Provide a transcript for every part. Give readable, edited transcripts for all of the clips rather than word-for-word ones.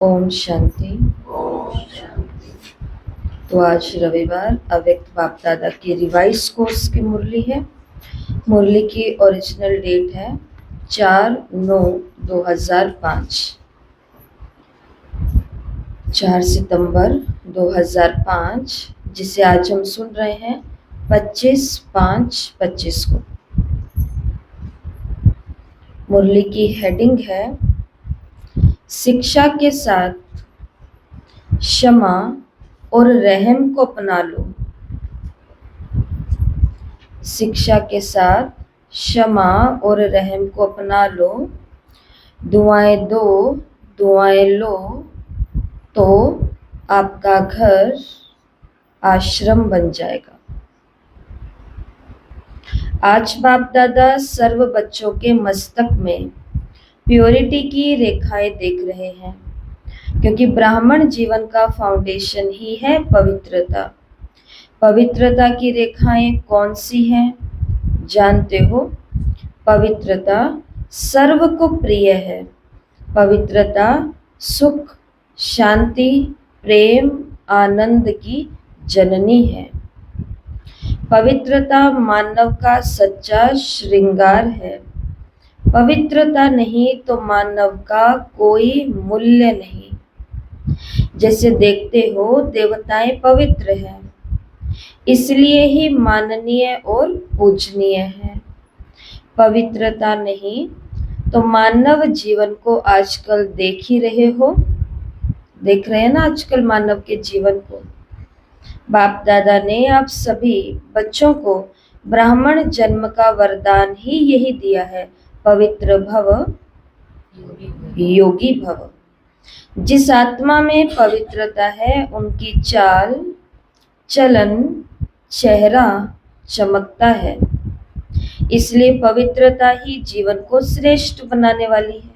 ओम शांति। तो आज रविवार अव्यक्त बाप दादा की रिवाइज कोर्स की मुरली है। मुरली की ओरिजिनल डेट है 4/9/2005, 4 सितंबर 2005, जिसे आज हम सुन रहे हैं 25/5/25 को। मुरली की हेडिंग है शिक्षा के साथ क्षमा और रहम को अपना लो। शिक्षा के साथ क्षमा और रहम को अपना लो। दुआएं दो, दुआएं लो, तो आपका घर आश्रम बन जाएगा। आज बाप दादा सर्व बच्चों के मस्तक में प्योरिटी की रेखाएं देख रहे हैं, क्योंकि ब्राह्मण जीवन का फाउंडेशन ही है पवित्रता। पवित्रता की रेखाएं कौन सी हैं? जानते हो, पवित्रता सर्व को प्रिय है। पवित्रता सुख, शांति, प्रेम, आनंद की जननी है। पवित्रता मानव का सच्चा श्रृंगार है। पवित्रता नहीं तो मानव का कोई मूल्य नहीं। जैसे देखते हो, देवताएं पवित्र हैं, इसलिए ही माननीय और पूजनीय है। पवित्रता नहीं तो मानव जीवन को आजकल देख ही रहे हो, देख रहे हैं ना आजकल मानव के जीवन को। बाप दादा ने आप सभी बच्चों को ब्राह्मण जन्म का वरदान ही यही दिया है, पवित्र भव, योगी भव। जिस आत्मा में पवित्रता है, उनकी चाल, चलन, चेहरा चमकता है। इसलिए पवित्रता ही जीवन को श्रेष्ठ बनाने वाली है।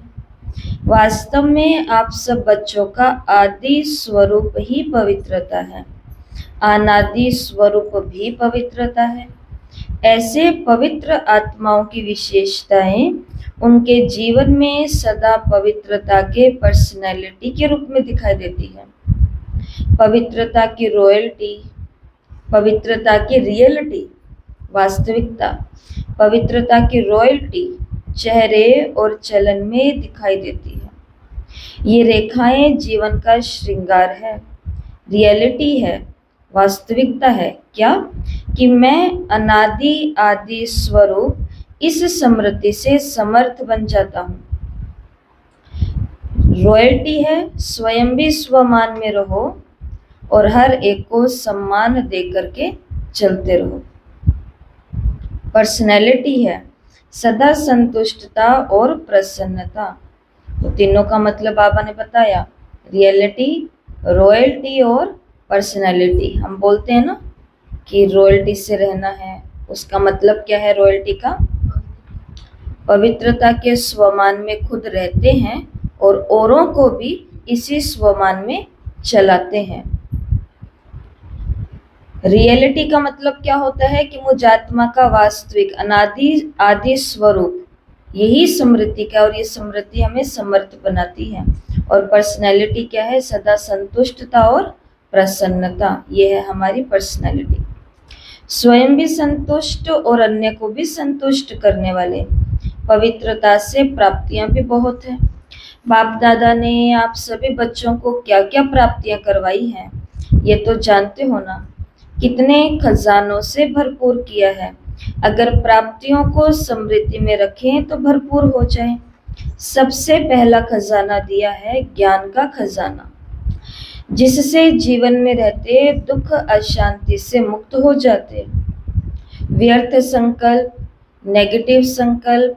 वास्तव में आप सब बच्चों का आदि स्वरूप ही पवित्रता है, अनादि स्वरूप भी पवित्रता है। ऐसे पवित्र आत्माओं की विशेषताएं उनके जीवन में सदा पवित्रता के पर्सनैलिटी के रूप में दिखाई देती है। पवित्रता की रॉयल्टी, पवित्रता की रियलिटी, वास्तविकता, पवित्रता की रॉयल्टी चेहरे और चलन में दिखाई देती है। ये रेखाएं जीवन का श्रृंगार है, रियलिटी है, वास्तविकता है। क्या? कि मैं अनादि आदि स्वरूप इस स्मृति से समर्थ बन जाता हूँ। रॉयल्टी है, स्वयं भी स्वमान में रहो और हर एक को सम्मान दे करके चलते रहो। पर्सनैलिटी है, सदा संतुष्टता और प्रसन्नता। तो तीनों का मतलब बाबा ने बताया, रियलिटी, रॉयल्टी और पर्सनैलिटी। हम बोलते हैं ना कि रॉयल्टी से रहना है, उसका मतलब क्या है रॉयल्टी का? पवित्रता के स्वमान में खुद रहते हैं और औरों को भी इसी स्वमान में चलाते हैं। रियलिटी का मतलब क्या होता है? कि मुझ आत्मा का वास्तविक अनादि आदि स्वरूप यही स्मृति का, और ये स्मृति हमें समर्थ बनाती है। और पर्सनैलिटी क्या है? सदा संतुष्टता और प्रसन्नता, ये है हमारी पर्सनैलिटी। स्वयं भी संतुष्ट और अन्य को भी संतुष्ट करने वाले। पवित्रता से प्राप्तियां भी बहुत है। बाप दादा ने आप सभी बच्चों को क्या क्या प्राप्तियां करवाई हैं, ये तो जानते हो ना। कितने खजानों से भरपूर किया है। अगर प्राप्तियों को समृद्धि में रखें तो भरपूर हो जाए। सबसे पहला खजाना दिया है ज्ञान का खजाना, जिससे जीवन में रहते दुख अशांति से मुक्त हो जाते। व्यर्थ संकल्प, नेगेटिव संकल्प,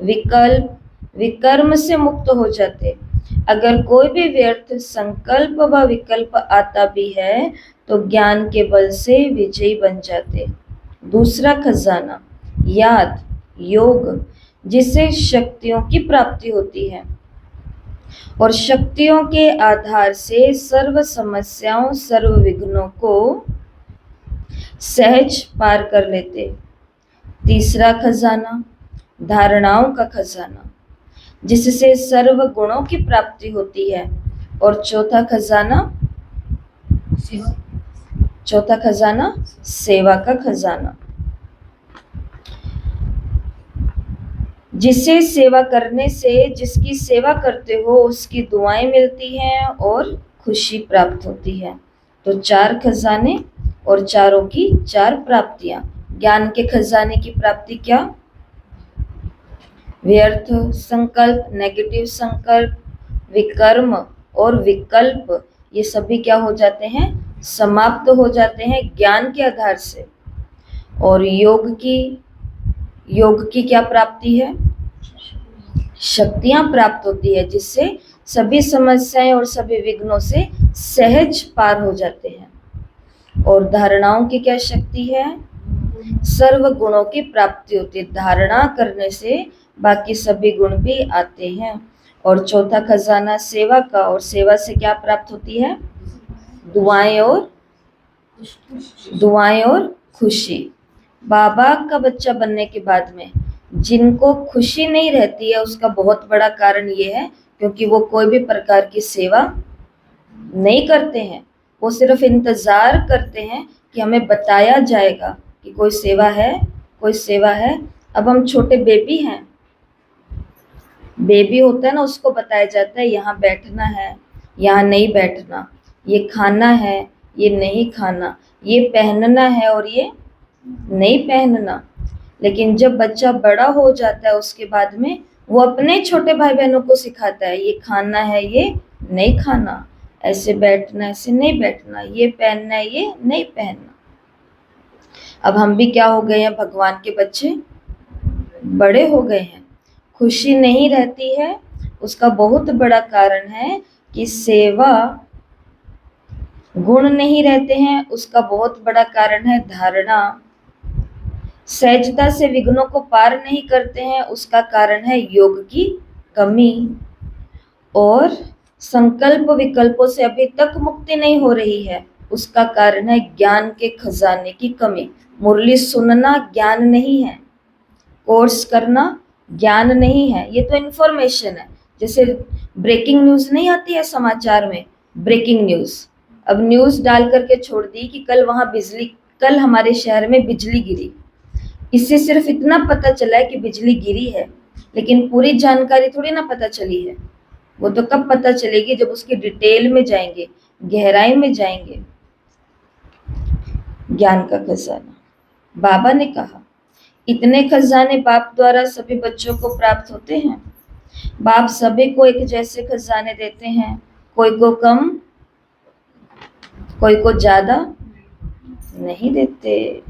विकल्प, विकर्म से मुक्त हो जाते। अगर कोई भी व्यर्थ संकल्प व विकल्प आता भी है तो ज्ञान के बल से विजयी बन जाते। दूसरा खजाना याद, योग, जिससे शक्तियों की प्राप्ति होती है और शक्तियों के आधार से सर्व समस्याओं, सर्व विघ्नों को सहज पार कर लेते। तीसरा खजाना धारणाओं का खजाना, जिससे सर्व गुणों की प्राप्ति होती है और चौथा खजाना सेवा का खजाना। जिसे सेवा करने से, जिसकी सेवा करते हो उसकी दुआएं मिलती हैं और खुशी प्राप्त होती है। तो 4 खजाने और चारों की 4 प्राप्तियां। ज्ञान के खजाने की प्राप्ति क्या? व्यर्थ संकल्प, नेगेटिव संकल्प, विकर्म और विकल्प, ये सभी क्या हो जाते हैं? समाप्त हो जाते हैं ज्ञान के आधार से। और योग की क्या प्राप्ति है? शक्तियां प्राप्त होती है, जिससे सभी समस्याएं और सभी विघ्नों से सहज पार हो जाते हैं। और धारणाओं की क्या शक्ति है? सर्व गुणों की प्राप्ति होती है। धारणा करने से बाकी सभी गुण भी आते हैं। और चौथा खजाना सेवा का, और सेवा से क्या प्राप्त होती है? दुआएं और खुशी। बाबा का बच्चा बनने के बाद में जिनको खुशी नहीं रहती है, उसका बहुत बड़ा कारण ये है क्योंकि वो कोई भी प्रकार की सेवा नहीं करते हैं। वो सिर्फ इंतजार करते हैं कि हमें बताया जाएगा कि कोई सेवा है, कोई सेवा है। अब हम छोटे बेबी हैं, बेबी होता है ना, उसको बताया जाता है यहाँ बैठना है, यहाँ नहीं बैठना, ये खाना है, ये नहीं खाना, ये पहनना है और ये नहीं पहनना। लेकिन जब बच्चा बड़ा हो जाता है उसके बाद में वो अपने छोटे भाई बहनों को सिखाता है, ये खाना है, ये नहीं खाना, ऐसे बैठना, ऐसे नहीं बैठना, ये पहनना है, ये नहीं पहनना। अब हम भी क्या हो गए हैं? भगवान के बच्चे, बड़े हो गए हैं। खुशी नहीं रहती है, उसका बहुत बड़ा कारण है कि सेवा गुण नहीं रहते हैं, उसका बहुत बड़ा कारण है धारणा। सहजता से विघ्नों को पार नहीं करते हैं, उसका कारण है योग की कमी। और संकल्प विकल्पों से अभी तक मुक्ति नहीं हो रही है, उसका कारण है ज्ञान के खजाने की कमी। मुरली सुनना ज्ञान नहीं है, कोर्स करना ज्ञान नहीं है, ये तो इन्फॉर्मेशन है। जैसे ब्रेकिंग न्यूज नहीं आती है समाचार में, ब्रेकिंग न्यूज, अब न्यूज डाल करके छोड़ दी कि कल हमारे शहर में बिजली गिरी। इससे सिर्फ इतना पता चला है कि बिजली गिरी है, लेकिन पूरी जानकारी थोड़ी ना पता चली है। वो तो कब पता चलेगी? जब उसकी डिटेल में जाएंगे, गहराई में जाएंगे। ज्ञान का खजाना, बाबा ने कहा इतने खजाने बाप द्वारा सभी बच्चों को प्राप्त होते हैं। बाप सभी को एक जैसे खजाने देते हैं, कोई को कम, कोई को ज्यादा नहीं देते,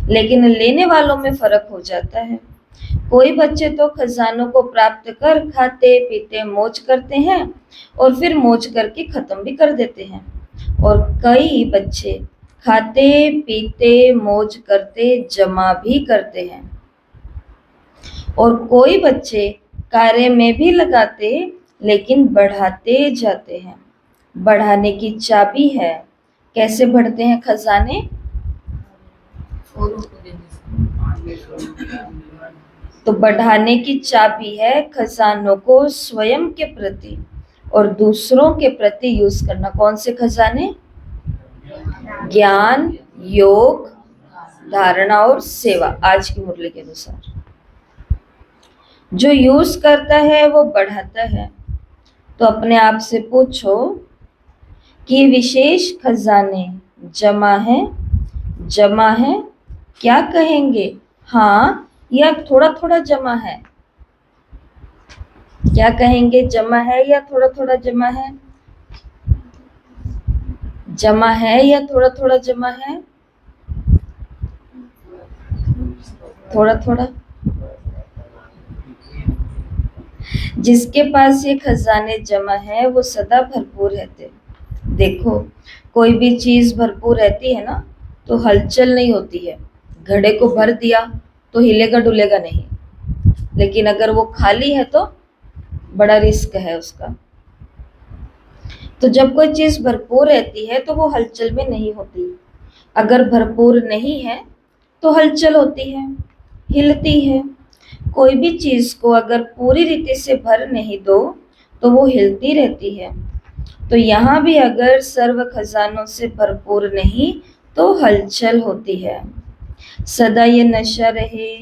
लेकिन लेने वालों में फर्क हो जाता है। कोई बच्चे तो खजानों को प्राप्त कर खाते पीते मौज करते हैं और फिर मौज करके खत्म भी कर देते हैं, और कई बच्चे खाते पीते मौज करते जमा भी करते हैं, और कोई बच्चे कार्य में भी लगाते लेकिन बढ़ाते जाते हैं। बढ़ाने की चाबी है। कैसे बढ़ते हैं खजाने? तो बढ़ाने की चाबी है खजानों को स्वयं के प्रति और दूसरों के प्रति यूज करना। कौन से खजाने? ज्ञान, योग, धारणा और सेवा। आज की मुरली के अनुसार जो यूज करता है वो बढ़ाता है। तो अपने आप से पूछो कि विशेष खजाने जमा है, क्या कहेंगे? हाँ या थोड़ा थोड़ा जमा है? क्या कहेंगे? जमा है या थोड़ा थोड़ा जमा है? जमा है या थोड़ा थोड़ा जमा है? थोड़ा थोड़ा। जिसके पास ये खजाने जमा है वो सदा भरपूर रहते। देखो, कोई भी चीज भरपूर रहती है ना तो हलचल नहीं होती है। घड़े को भर दिया तो हिलेगा डुलेगा नहीं, लेकिन अगर वो खाली है तो बड़ा रिस्क है उसका। तो जब कोई चीज भरपूर रहती है तो वो हलचल में नहीं होती। अगर भरपूर नहीं है तो हलचल होती है, हिलती है। कोई भी चीज को अगर पूरी रीति से भर नहीं दो तो वो हिलती रहती है। तो यहाँ भी अगर सर्व खजानों से भरपूर नहीं तो हलचल होती है। सदा ये नशा रहे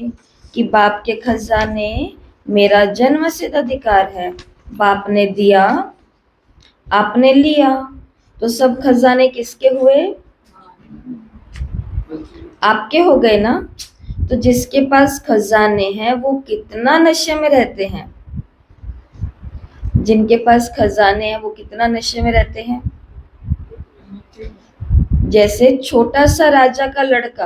कि बाप के खजाने मेरा जन्मसिद्ध अधिकार है। बाप ने दिया, आपने लिया, तो सब खजाने किसके हुए? आपके हो गए ना। तो जिसके पास खजाने हैं वो कितना नशे में रहते हैं। जिनके पास खजाने हैं वो कितना नशे में रहते हैं। जैसे छोटा सा राजा का लड़का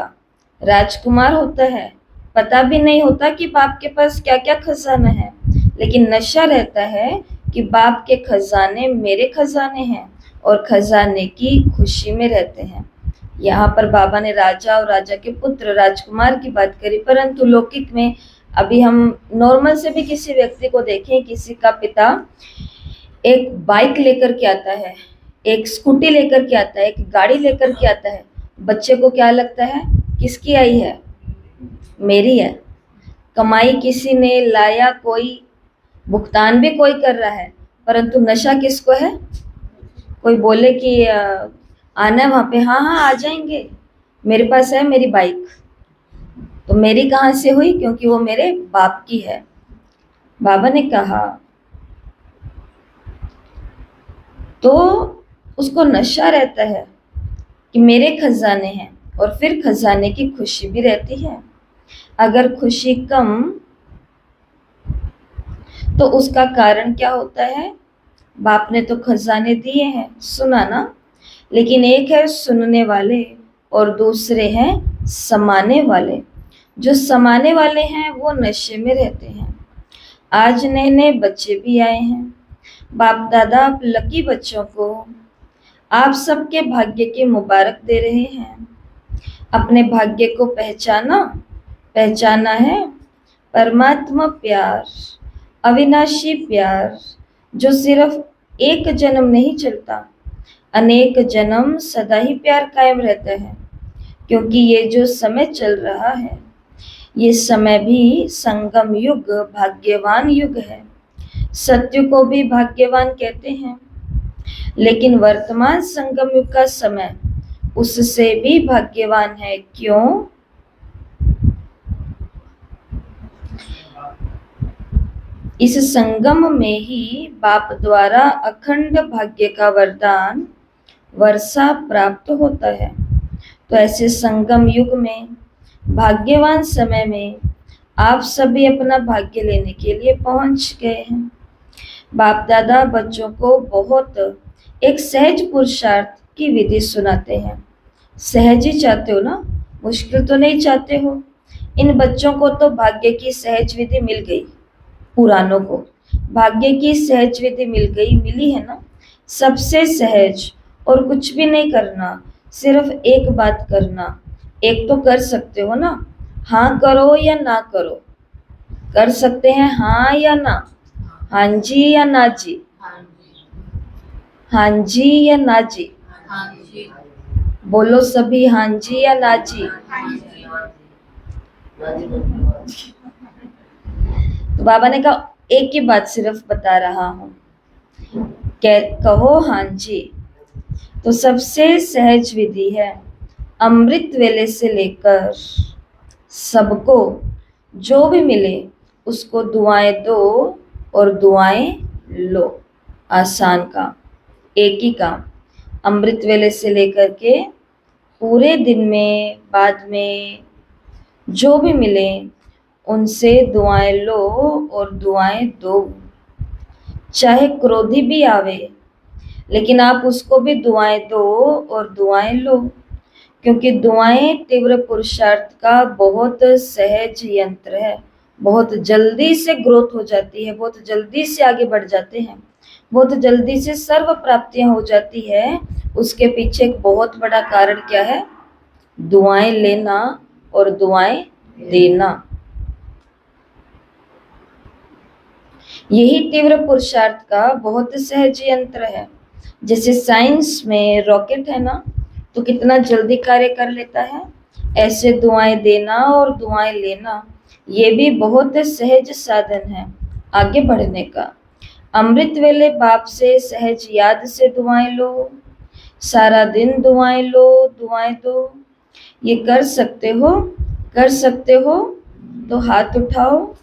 राजकुमार होता है, पता भी नहीं होता कि बाप के पास क्या क्या खजाना है, लेकिन नशा रहता है कि बाप के खजाने मेरे खजाने हैं और खजाने की खुशी में रहते हैं। यहाँ पर बाबा ने राजा और राजा के पुत्र राजकुमार की बात करी, परंतु लौकिक में अभी हम नॉर्मल से भी किसी व्यक्ति को देखें, किसी का पिता एक बाइक लेकर के आता है, एक स्कूटी लेकर के आता है, एक गाड़ी लेकर के आता है, बच्चे को क्या लगता है? किसकी आई है? मेरी है। कमाई किसी ने लाया, कोई भुगतान भी कोई कर रहा है, परंतु नशा किसको है? कोई बोले कि आना है वहां पे, हाँ हाँ आ जाएंगे, मेरे पास है मेरी बाइक। तो मेरी कहाँ से हुई? क्योंकि वो मेरे बाप की है। बाबा ने कहा तो उसको नशा रहता है कि मेरे खजाने हैं, और फिर खजाने की खुशी भी रहती है। अगर खुशी कम तो उसका कारण क्या होता है? बाप ने तो खजाने दिए हैं, सुना ना, लेकिन एक है सुनने वाले और दूसरे हैं समाने वाले। जो समाने वाले हैं वो नशे में रहते हैं। आज नए नए बच्चे भी आए हैं। बाप दादा आप लकी बच्चों को आप सबके भाग्य की मुबारक दे रहे हैं। अपने भाग्य को पहचाना है परमात्मा प्यार, अविनाशी प्यार, जो सिर्फ एक जन्म नहीं चलता, अनेक जन्म सदा ही प्यार कायम रहता है। क्योंकि ये जो समय चल रहा है, ये समय भी संगम युग, भाग्यवान युग है। सत्य को भी भाग्यवान कहते हैं, लेकिन वर्तमान संगम युग का समय उससे भी भाग्यवान है। क्यों? इस संगम में ही बाप द्वारा अखंड भाग्य का वरदान वर्षा प्राप्त होता है। तो ऐसे संगम युग में, भाग्यवान समय में आप सभी अपना भाग्य लेने के लिए पहुंच गए हैं। बाप दादा बच्चों को बहुत एक सहज पुरुषार्थ की विधि सुनाते हैं। सहज ही चाहते हो ना, मुश्किल तो नहीं चाहते हो। इन बच्चों को तो भाग्य की सहज विधि मिल गई, पुरानों को भाग्य की सहज विधि मिली है ना। सबसे सहज, और कुछ भी नहीं करना, सिर्फ एक बात करना। एक तो कर सकते हो ना, हाँ करो या ना करो। कर सकते हैं हाँ या ना, हाँ जी या ना जी, हाँ जी या ना जी, बोलो सभी हाँ जी या ना जी। तो बाबा ने कहा एक ही बात सिर्फ बता रहा हूं, कहो हाँ जी। तो सबसे सहज विधि है, अमृत वेले से लेकर सबको जो भी मिले उसको दुआएं दो और दुआएं लो। आसान काम, एक ही काम, अमृत वेले से लेकर के पूरे दिन में, बाद में जो भी मिले उनसे दुआएं लो और दुआएं दो। चाहे क्रोधी भी आवे, लेकिन आप उसको भी दुआएं दो और दुआएं लो। क्योंकि दुआएं तीव्र पुरुषार्थ का बहुत सहज यंत्र है। बहुत जल्दी से ग्रोथ हो जाती है, बहुत जल्दी से आगे बढ़ जाते हैं, बहुत जल्दी से सर्व प्राप्तियां हो जाती है। उसके पीछे एक बहुत बड़ा कारण क्या है? दुआएं लेना और दुआएं देना। यही तीव्र पुरुषार्थ का बहुत सहज यंत्र है। जैसे साइंस में रॉकेट है ना, तो कितना जल्दी कार्य कर लेता है। ऐसे दुआएं देना और दुआएं लेना, ये भी बहुत सहज साधन है आगे बढ़ने का। अमृत वेले बाप से सहज याद से दुआएं लो, सारा दिन दुआएं लो, दुआएं दो। ये कर सकते हो? कर सकते हो तो हाथ उठाओ।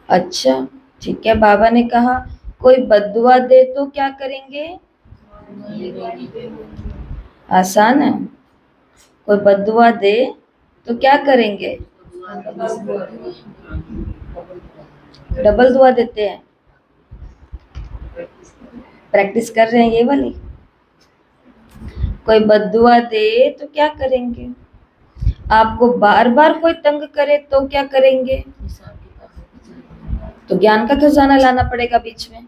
अच्छा ठीक है। बाबा ने कहा कोई बद्दुआ दे तो क्या करेंगे? आसान है। कोई बद्दुआ दे तो क्या करेंगे? डबल दुआ देते हैं। प्रैक्टिस कर रहे हैं ये वाली। कोई बद्दुआ दे तो क्या करेंगे? आपको बार बार कोई तंग करे तो क्या करेंगे? तो ज्ञान का खजाना लाना पड़ेगा बीच में,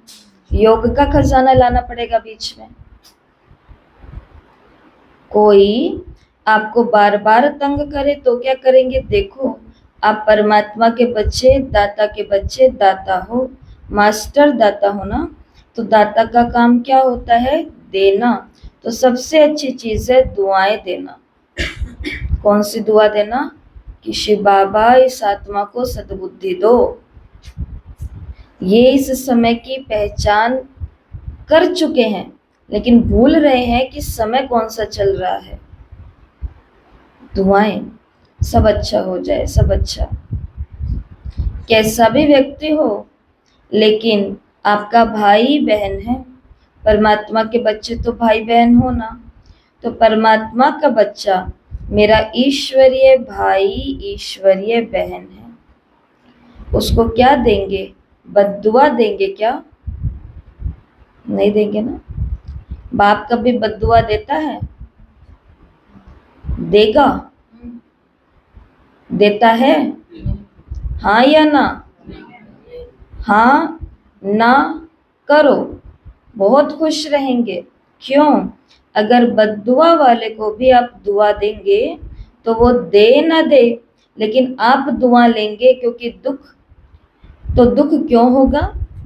योग का खजाना लाना पड़ेगा बीच में। कोई आपको बार बार तंग करे तो क्या करेंगे? देखो आप परमात्मा के बच्चे, दाता के बच्चे, दाता हो, मास्टर दाता हो ना, तो दाता का काम क्या होता है? देना। तो सबसे अच्छी चीज है दुआएं देना। कौन सी दुआ देना? कि शिव बाबा इस आत्मा को सद्बुद्धि दो। ये इस समय की पहचान कर चुके हैं लेकिन भूल रहे हैं कि समय कौन सा चल रहा है। दुआएं, सब अच्छा हो जाए, सब अच्छा। कैसा भी व्यक्ति हो लेकिन आपका भाई बहन है, परमात्मा के बच्चे तो भाई बहन हो ना, तो परमात्मा का बच्चा मेरा ईश्वरीय भाई, ईश्वरीय बहन है। उसको क्या देंगे? बद्दुआ देंगे क्या? नहीं देंगे ना। बाप कभी बद्दुआ देता है? देगा? देता है? हाँ या ना? हाँ ना करो, बहुत खुश रहेंगे। क्यों? अगर बद्दुआ वाले को भी आप दुआ देंगे तो वो दे ना दे, लेकिन आप दुआ लेंगे, क्योंकि दुख तो दुख क्यों होगा?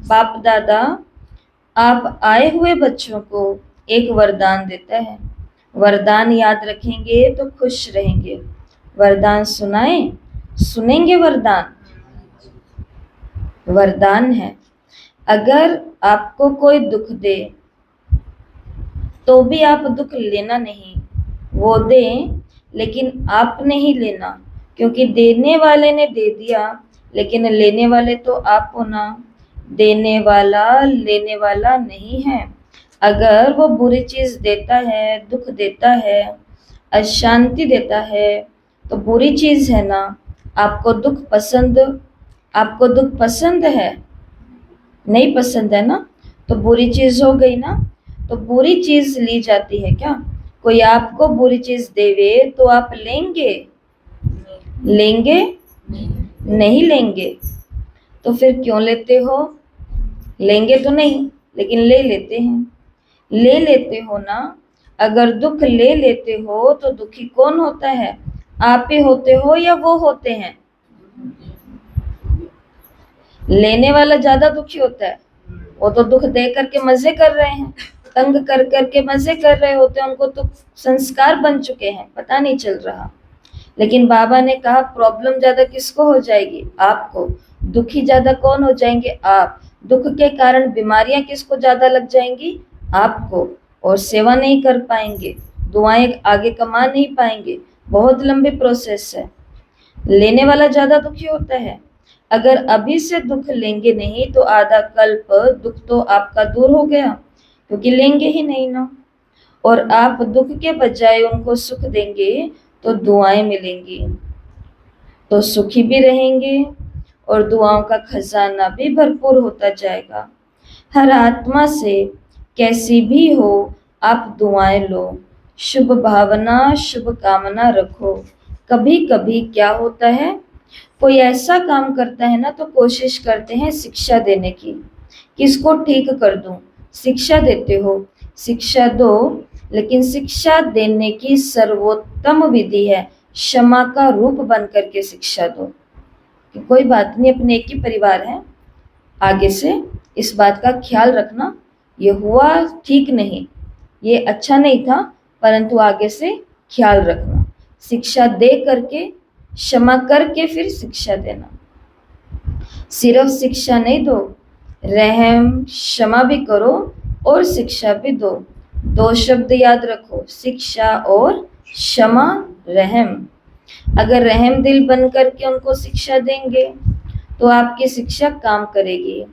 बाप दादा आप आए हुए बच्चों को एक वरदान देता है। वरदान याद रखेंगे तो खुश रहेंगे। वरदान सुनाएं? सुनेंगे वरदान? वरदान है अगर आपको कोई दुख दे तो भी आप दुख लेना नहीं, वो दे लेकिन आप नहीं लेना, क्योंकि देने वाले ने दे दिया लेकिन लेने वाले तो आप हो ना। देने वाला लेने वाला नहीं है। अगर वो बुरी चीज देता है, दुख देता है, अशांति देता है तो बुरी चीज है ना। आपको दुख पसंद, आपको दुख पसंद है? नहीं पसंद है ना, तो बुरी चीज हो गई ना। तो बुरी चीज ली जाती है क्या? कोई आपको बुरी चीज देवे तो आप लेंगे? लेंगे? नहीं लेंगे। तो फिर क्यों लेते हो? लेंगे तो नहीं लेकिन ले लेते हैं। ले लेते हो ना। अगर दुख ले लेते हो तो दुखी कौन होता है? आप ही होते हो या वो होते हैं? लेने वाला ज्यादा दुखी होता है। वो तो दुख दे करके मजे कर रहे हैं, तंग कर करके मजे कर रहे होते हैं, उनको तो संस्कार बन चुके हैं, पता नहीं चल रहा। लेकिन बाबा ने कहा प्रॉब्लम ज्यादा किसको हो जाएगी? आपको। दुखी ज्यादा कौन हो जाएंगे? आप। दुख के कारण बीमारियां किसको ज्यादा लग जाएंगी? आपको। और सेवा नहीं कर पाएंगे, दुआएं आगे कमा नहीं पाएंगे, बहुत लंबी प्रोसेस है। लेने वाला ज्यादा दुखी होता है। अगर अभी से दुख लेंगे नहीं तो आधा कल्प दुख तो आपका दूर हो गया, क्योंकि लेंगे ही नहीं ना। और आप दुख के बजाय उनको सुख देंगे तो दुआएं मिलेंगी, तो सुखी भी रहेंगे और दुआओं का खजाना भी भरपूर होता जाएगा। हर आत्मा से कैसी भी हो आप दुआएं लो, शुभ भावना, शुभ कामना रखो। कभी कभी क्या होता है, कोई ऐसा काम करता है ना तो कोशिश करते हैं शिक्षा देने की, किसको ठीक कर दूं। शिक्षा देते हो, शिक्षा दो, लेकिन शिक्षा देने की सर्वोत्तम विधि है क्षमा का रूप बन करके शिक्षा दो। कि कोई बात नहीं, अपने एक ही परिवार है, आगे से इस बात का ख्याल रखना, ये हुआ ठीक नहीं, ये अच्छा नहीं था, परंतु आगे से ख्याल रखना। शिक्षा दे करके, क्षमा करके फिर शिक्षा देना। सिर्फ शिक्षा नहीं दो, रहम क्षमा भी करो और शिक्षा भी दो। 2 शब्द याद रखो, शिक्षा और क्षमा, रहम। अगर रहम दिल बन करके उनको शिक्षा देंगे तो आपकी शिक्षा काम करेगी।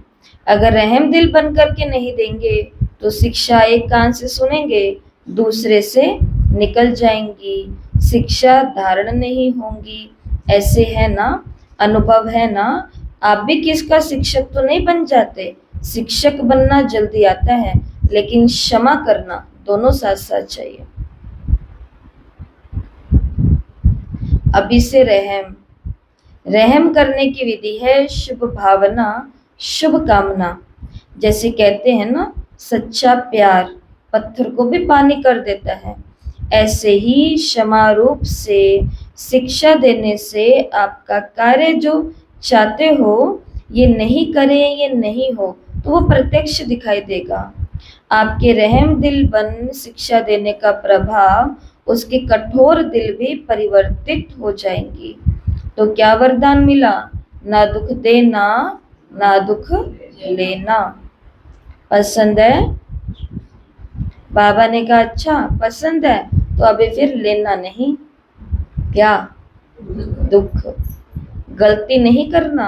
अगर रहम दिल बन करके नहीं देंगे तो शिक्षा एक कान से सुनेंगे, दूसरे से निकल जाएंगी, शिक्षा धारण नहीं होंगी। ऐसे है ना, अनुभव है ना। आप भी किसका शिक्षक तो नहीं बन जाते। शिक्षक बनना जल्दी आता है, लेकिन क्षमा करना दोनों साथ साथ चाहिए। अभी से रहम, रहम करने की विधि है शुभ भावना, शुभ कामना। जैसे कहते हैं ना, सच्चा प्यार पत्थर को भी पानी कर देता है। ऐसे ही क्षमा रूप से शिक्षा देने से आपका कार्य जो चाहते हो ये नहीं करें, ये नहीं हो, तो वो प्रत्यक्ष दिखाई देगा। आपके रहम दिल बन शिक्षा देने का प्रभाव उसके कठोर दिल भी परिवर्तित हो जाएंगी। तो क्या वरदान मिला? ना दुख देना, ना दुख लेना। पसंद है? बाबा ने कहा अच्छा पसंद है, तो अभी फिर लेना नहीं। क्या? दुख। गलती नहीं करना।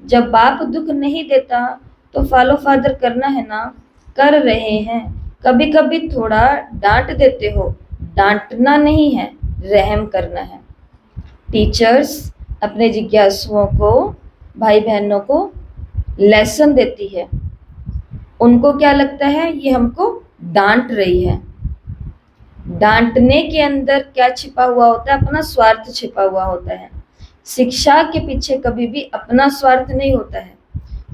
जब बाप दुख नहीं देता तो फॉलो फादर करना है ना, कर रहे हैं। कभी कभी थोड़ा डांट देते हो, डांटना नहीं है, रहम करना है। टीचर्स अपने जिज्ञासुओं को, भाई बहनों को लेसन देती है। उनको क्या लगता है, ये हमको डांट रही है। डांटने के अंदर क्या छिपा हुआ होता है? अपना स्वार्थ छिपा हुआ होता है। शिक्षा के पीछे कभी भी अपना स्वार्थ नहीं होता है।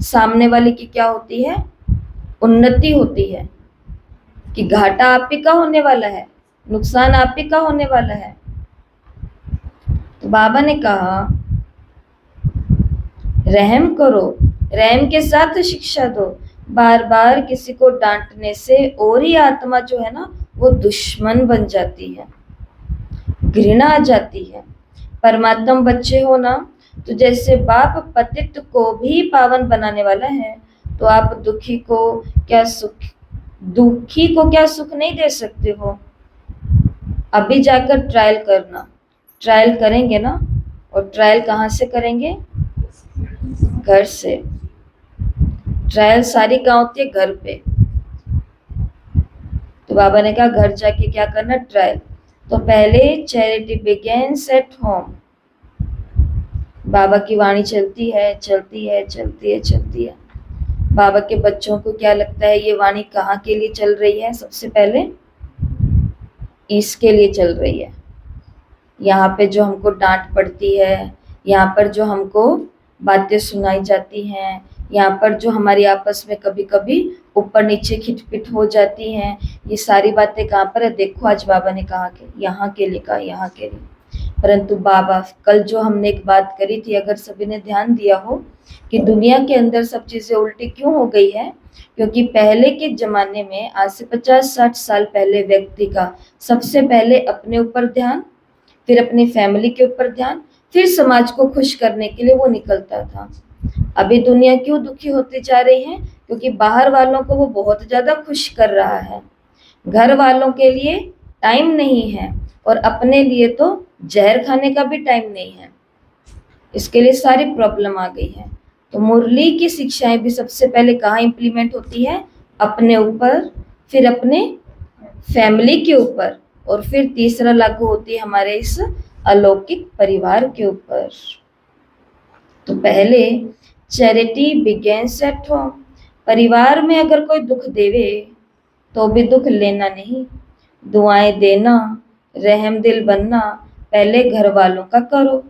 सामने वाले की क्या होती है? उन्नति होती है, कि घाटा आप ही का होने वाला है, नुकसान आप ही का होने वाला है। तो बाबा ने कहा रहम करो, रहम के साथ शिक्षा दो। बार बार किसी को डांटने से और ही आत्मा जो है ना वो दुश्मन बन जाती है, घृणा आ जाती है। परमात्मा बच्चे हो ना, तो जैसे बाप पतित को भी पावन बनाने वाला है, तो आप दुखी को क्या सुख नहीं दे सकते हो। अभी जाकर ट्रायल करना, ट्रायल करेंगे ना, और ट्रायल कहाँ से करेंगे? घर से। ट्रायल सारी कहाँ होती है? घर पे। तो बाबा ने कहा घर जाके क्या करना? ट्रायल। तो पहले चैरिटी बिगिंस एट होम। बाबा की वाणी चलती है, चलती है, चलती है, चलती है। बाबा के बच्चों को क्या लगता है ये वाणी कहाँ के लिए चल रही है? सबसे पहले इसके लिए चल रही है। यहाँ पे जो हमको डांट पड़ती है, यहाँ पर जो हमको बातें सुनाई जाती हैं, यहाँ पर जो हमारी आपस में कभी कभी ऊपर नीचे खिटपिट हो जाती हैं, ये सारी बातें कहाँ पर है? देखो आज बाबा ने कहा कि यहाँ के लिए कहा, यहाँ के लिए। परंतु बाबा, कल जो हमने एक बात करी थी, अगर सभी ने ध्यान दिया हो कि दुनिया के अंदर सब चीजें उल्टी क्यों हो गई है, क्योंकि पहले के जमाने में, आज से 50-60 साल पहले, व्यक्ति का सबसे पहले अपने ऊपर ध्यान, फिर अपनी फैमिली के ऊपर ध्यान, फिर समाज को खुश करने के लिए वो निकलता था। अभी दुनिया क्यों दुखी होती जा रही है? क्योंकि बाहर वालों को वो बहुत ज्यादा खुश कर रहा है, घर वालों के लिए टाइम नहीं है, और अपने लिए तो जहर खाने का भी टाइम नहीं है। इसके लिए सारी प्रॉब्लम आ गई है। तो मुरली की शिक्षाएं भी सबसे पहले कहाँ इम्प्लीमेंट होती है? अपने ऊपर, फिर अपने फैमिली के ऊपर, और फिर तीसरा लागू होती है हमारे इस अलौकिक परिवार के ऊपर। तो पहले चैरिटी बिगिंस एट होम। परिवार में अगर कोई दुख देवे तो भी दुख लेना नहीं, दुआएं देना, रहम दिल बनना पहले घर वालों का करो।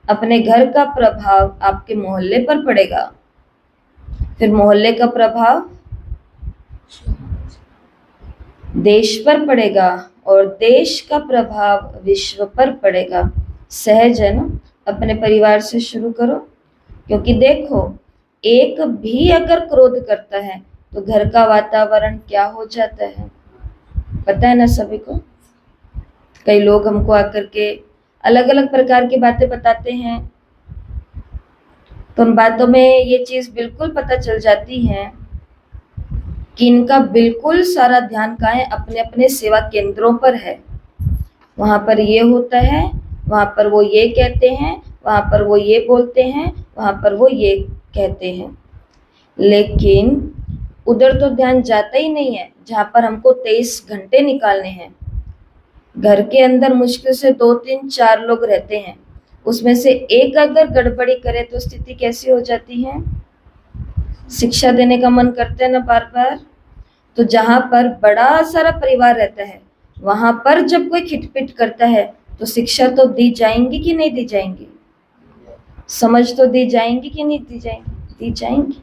अपने घर का प्रभाव आपके मोहल्ले पर पड़ेगा, फिर मोहल्ले का प्रभाव देश पर पड़ेगा, और देश का प्रभाव विश्व पर पड़ेगा। सहज है ना? अपने परिवार से शुरू करो, क्योंकि देखो एक भी अगर क्रोध करता है तो घर का वातावरण क्या हो जाता है, पता है ना सभी को। कई लोग हमको आकर के अलग अलग प्रकार की बातें बताते हैं, तो उन बातों में ये चीज बिल्कुल पता चल जाती है कि इनका बिल्कुल सारा ध्यान कहाँ है, अपने अपने सेवा केंद्रों पर है। वहां पर ये होता है, वहां पर वो ये कहते हैं, वहां पर वो ये बोलते हैं, वहां पर वो ये कहते हैं, लेकिन उधर तो ध्यान जाता ही नहीं है जहां पर हमको 23 घंटे निकालने हैं। घर के अंदर मुश्किल से 2 3 4 लोग रहते हैं, उसमें से एक अगर गड़बड़ी करे तो स्थिति कैसी हो जाती है। शिक्षा देने का मन करता है ना बार बार। तो जहां पर बड़ा सारा परिवार रहता है, वहां पर जब कोई खिटपिट करता है तो शिक्षा तो दी जाएंगी कि नहीं दी जाएंगी, समझ तो दी जाएंगी कि नहीं दी जाएंगी, दी जाएंगी।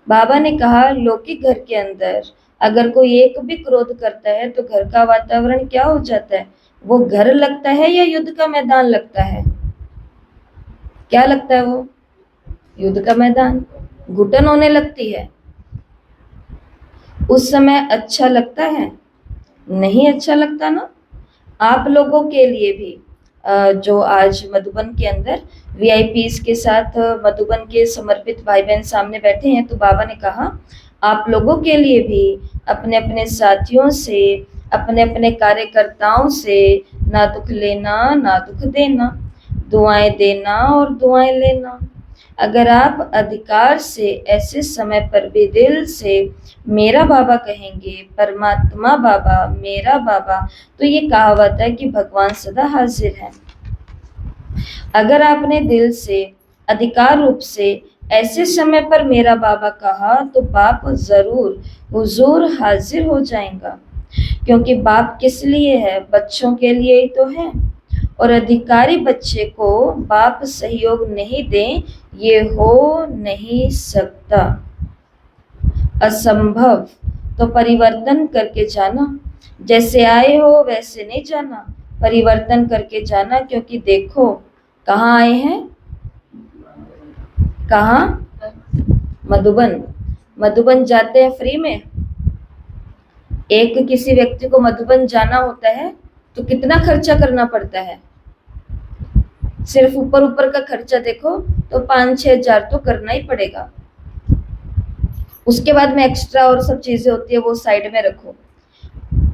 बाबा ने कहा लौकिक घर के अंदर अगर कोई एक भी क्रोध करता है तो घर का वातावरण क्या हो जाता है, वो घर लगता है या युद्ध का मैदान लगता है। क्या लगता है वो, युद्ध का मैदान, घुटन होने लगती है। उस समय अच्छा लगता है, नहीं अच्छा लगता ना। आप लोगों के लिए भी जो आज मधुबन के अंदर वीआईपीज के साथ मधुबन के समर्पित भाई बहन सामने बैठे हैं, तो बाबा ने कहा आप लोगों के लिए भी अपने अपने साथियों से, अपने अपने कार्यकर्ताओं से ना दुख लेना ना दुख देना, दुआएं देना और दुआएं लेना। अगर आप अधिकार से ऐसे समय पर भी दिल से मेरा बाबा कहेंगे, परमात्मा बाबा, मेरा बाबा, तो ये कहावत है कि भगवान सदा हाजिर है। अगर आपने दिल से अधिकार रूप से ऐसे समय पर मेरा बाबा कहा तो बाप जरूर हुजूर हाजिर हो जाएगा, क्योंकि बाप किस लिए है, बच्चों के लिए ही तो है। और अधिकारी बच्चे को बाप सहयोग नहीं दे ये हो नहीं सकता, असंभव। तो परिवर्तन करके जाना, जैसे आए हो वैसे नहीं जाना, परिवर्तन करके जाना। क्योंकि देखो कहाँ आए हैं, कहाँ, मधुबन। मधुबन जाते हैं फ्री में। एक किसी व्यक्ति को मधुबन जाना होता है तो कितना खर्चा करना पड़ता है। सिर्फ ऊपर ऊपर का खर्चा देखो तो 5-6 हजार तो करना ही पड़ेगा। उसके बाद में एक्स्ट्रा और सब चीजें होती है, वो साइड में रखो।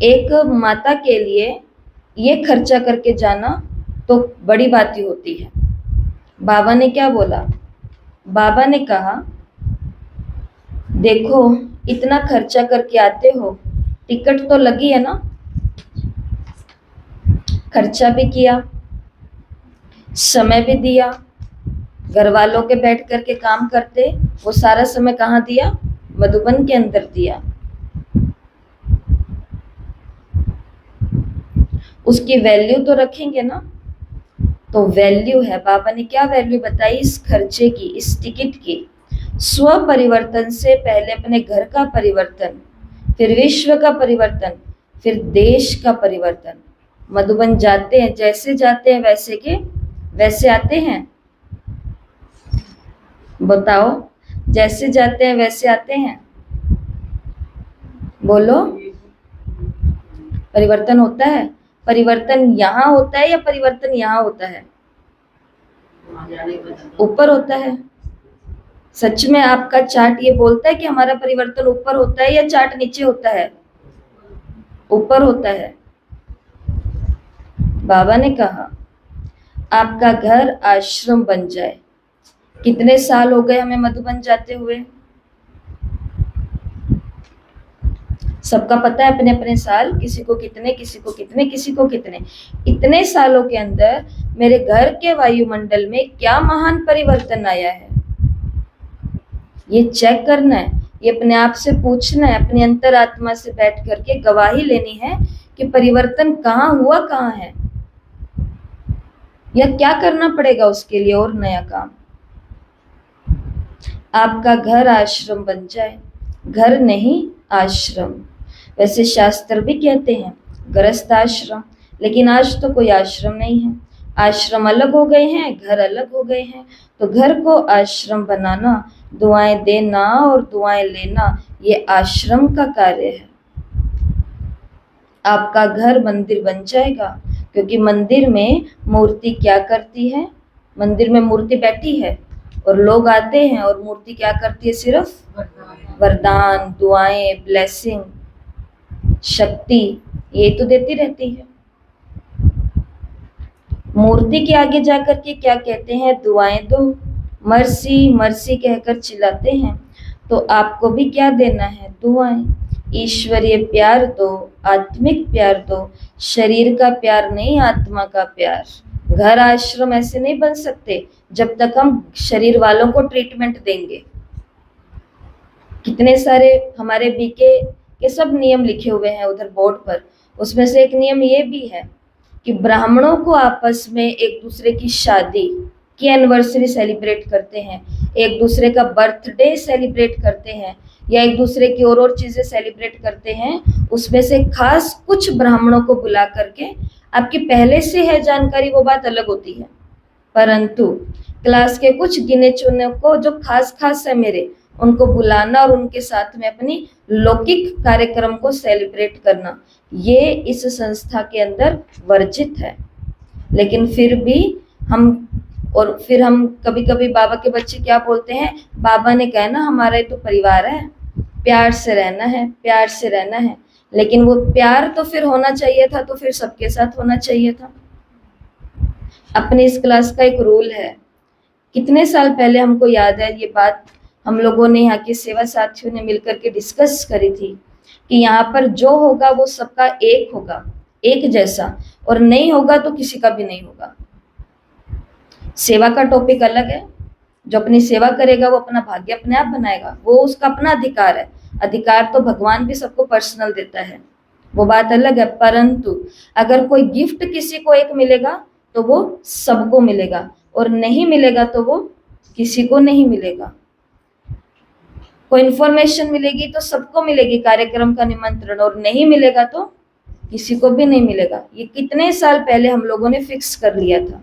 एक माता के लिए ये खर्चा करके जाना तो बड़ी बात ही होती है। बाबा ने क्या बोला, बाबा ने कहा देखो इतना खर्चा करके आते हो, टिकट तो लगी है ना, खर्चा भी किया, समय भी दिया, घर वालों के बैठ करके काम करते, वो सारा समय कहाँ दिया, मधुबन के अंदर दिया। उसकी वैल्यू तो रखेंगे ना। तो वैल्यू है, बाबा ने क्या वैल्यू बताई इस खर्चे की, इस टिकट की। स्व परिवर्तन से पहले अपने घर का परिवर्तन, फिर विश्व का परिवर्तन, फिर देश का परिवर्तन। मधुबन जाते हैं, जैसे जाते हैं वैसे के वैसे आते हैं। बताओ, जैसे जाते हैं वैसे आते हैं, बोलो। परिवर्तन होता है, परिवर्तन यहाँ होता है या परिवर्तन यहाँ होता है, ऊपर होता है। सच में आपका चार्ट ये बोलता है कि हमारा परिवर्तन ऊपर होता है या चार्ट नीचे होता है, ऊपर होता है। बाबा ने कहा आपका घर आश्रम बन जाए। कितने साल हो गए हमें मधुबन जाते हुए, सबका पता है अपने अपने साल, किसी को कितने, किसी को कितने, किसी को कितने। इतने सालों के अंदर मेरे घर के वायुमंडल में क्या महान परिवर्तन आया है, ये चेक करना है, ये अपने आप से पूछना है, अपनी अंतरात्मा से बैठ करके गवाही लेनी है कि परिवर्तन कहाँ हुआ, कहाँ है, या क्या करना पड़ेगा उसके लिए और नया काम। आपका घर आश्रम बन जाए, घर नहीं आश्रम। वैसे शास्त्र भी कहते हैं गृहस्थ आश्रम, लेकिन आज तो कोई आश्रम नहीं है। आश्रम अलग हो गए हैं, घर अलग हो गए हैं। तो घर को आश्रम बनाना, दुआएं देना और दुआएं लेना, ये आश्रम का कार्य है। आपका घर मंदिर बन जाएगा, क्योंकि मंदिर में मूर्ति क्या करती है, मंदिर में मूर्ति बैठी है और लोग आते हैं और मूर्ति क्या करती है? सिर्फ वरदान, दुआएं, ब्लेसिंग, शक्ति ये तो देती रहती है। मूर्ति के आगे जाकर के क्या कहते हैं? दुआएं दो, मर्सी मर्सी कहकर चिल्लाते हैं। तो आपको भी क्या देना है? दुआएं। ईश्वरीय प्यार दो, आत्मिक प्यार दो, शरीर का प्यार नहीं, आत्मा का प्यार। घर आश्रम ऐसे नहीं बन सकते जब तक हम शरीर वालों को ट्रीटमेंट देंगे। कितने सारे हमारे बीके के सब नियम लिखे हुए हैं उधर बोर्ड पर। उसमें से एक नियम ये भी है कि ब्राह्मणों को आपस में एक दूसरे की शादी की एनिवर्सरी सेलिब्रेट करते हैं, एक दूसरे का बर्थडे सेलिब्रेट करते हैं, या एक दूसरे की और चीजें सेलिब्रेट करते हैं। उसमें से खास कुछ ब्राह्मणों को बुला करके, आपकी पहले से है जानकारी वो बात अलग होती है, परंतु क्लास के कुछ गिने चुने को जो खास खास है मेरे, उनको बुलाना और उनके साथ में अपनी लौकिक कार्यक्रम को सेलिब्रेट करना, ये इस संस्था के अंदर वर्जित है। लेकिन फिर भी हम कभी कभी बाबा के बच्चे क्या बोलते हैं? बाबा ने कहा ना हमारा ये तो परिवार है, प्यार से रहना है, प्यार से रहना है। लेकिन वो प्यार तो फिर होना चाहिए था, तो फिर सबके साथ होना चाहिए था। अपने इस क्लास का एक रूल है, कितने साल पहले हमको याद है ये बात, हम लोगों ने यहाँ के सेवा साथियों ने मिलकर के डिस्कस करी थी कि यहाँ पर जो होगा वो सबका एक होगा, एक जैसा, और नहीं होगा तो किसी का भी नहीं होगा। सेवा का टॉपिक अलग है, जो अपनी सेवा करेगा वो अपना भाग्य अपने आप बनाएगा, वो उसका अपना अधिकार है। अधिकार तो भगवान भी सबको पर्सनल देता है, वो बात अलग है। परंतु अगर कोई गिफ्ट किसी को एक मिलेगा तो वो सबको मिलेगा, और नहीं मिलेगा तो वो किसी को नहीं मिलेगा। कोई इंफॉर्मेशन मिलेगी तो सबको मिलेगी, कार्यक्रम का निमंत्रण, और नहीं मिलेगा तो किसी को भी नहीं मिलेगा। ये कितने साल पहले हम लोगों ने फिक्स कर लिया था।